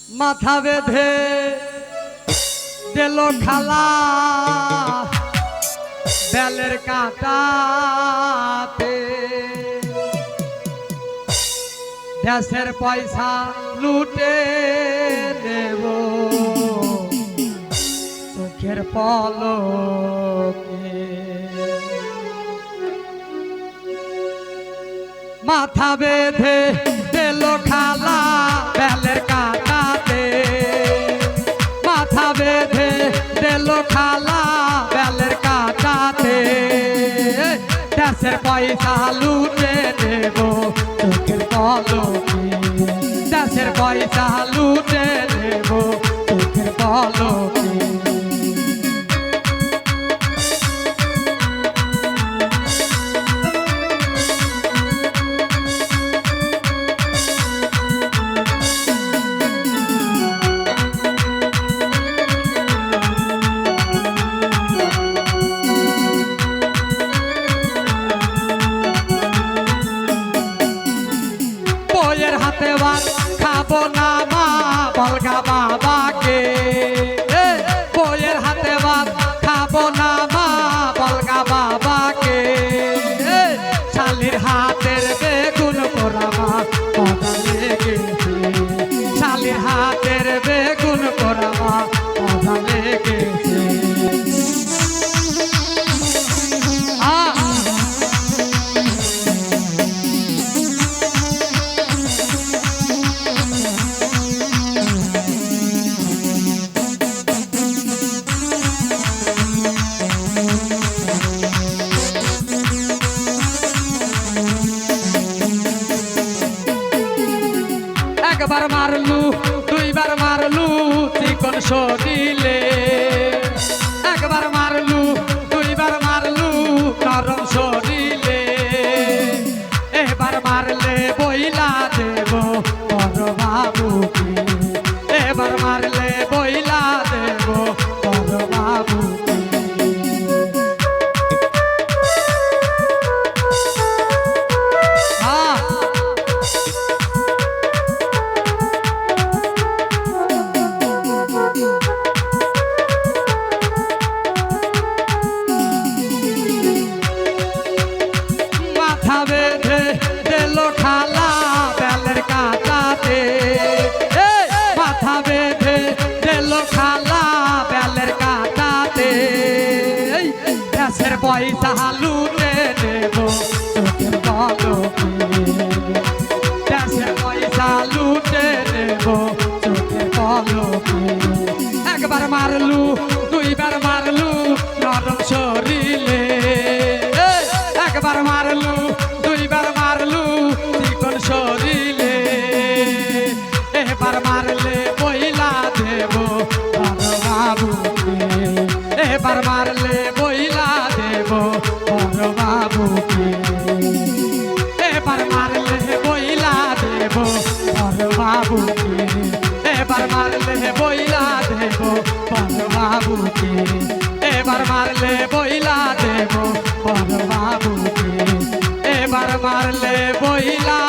মাথা বেঁধে দিল খালা বেলের কাঁটাতে দেশের পয়সা লুটে দেব চোখের পলকে মাথা বেঁধে দিল খালা বেলের কাঁটাতে মাথা বেঁধে দিল খালা বেলের কাঁটাতে দেশের পয়সা লুটে দেব চোখের পলকে দেশের পয়সা লুটে দেব চোখের পলকে হাতে ভাত খাবো না মা বলগা বাবাকে বইয়ের হাতে ভাত খাবো না মা বলগা বাবাকে শালির হাতের বেগুন পোড়া মা মজা লেগেছে শালির হাতের বেগুন পোড়া মা মজা লেগেছে একবার মারলু দুইবার মারলু চিকন শরীরে একবার মারলু দুইবার মারলু নরম শরীরে এবার মারলে বইলা দেব বড় বাবুকে এবার মারলে বইলা দেব বড় বাবুকে মাথা বেঁধে দিল খালা বেলের কাঁটাতে মাথা বেঁধে দিল খালা বেলের কাঁটাতে দেশের পয়সা লুটে দেব চোখের পলকে দেশের পয়সা লুটে দেব চোখের পলকে একবার মারলু দুইবার মারলু নরম শরীরে একবার মারলু দুইবার মারলু চিকন শরীরে এবার মারলে বইলা দেব বড় বাবুকে এবার মারলে বইলা দেব বড় বাবুকে এবার মারলে বইলা দেব বড় বাবুকে এবার মারলে বইলা দেব বড় বাবুকে এবার মারলে বইলা দেব বড় বাবুকে এবার মারলে বইলা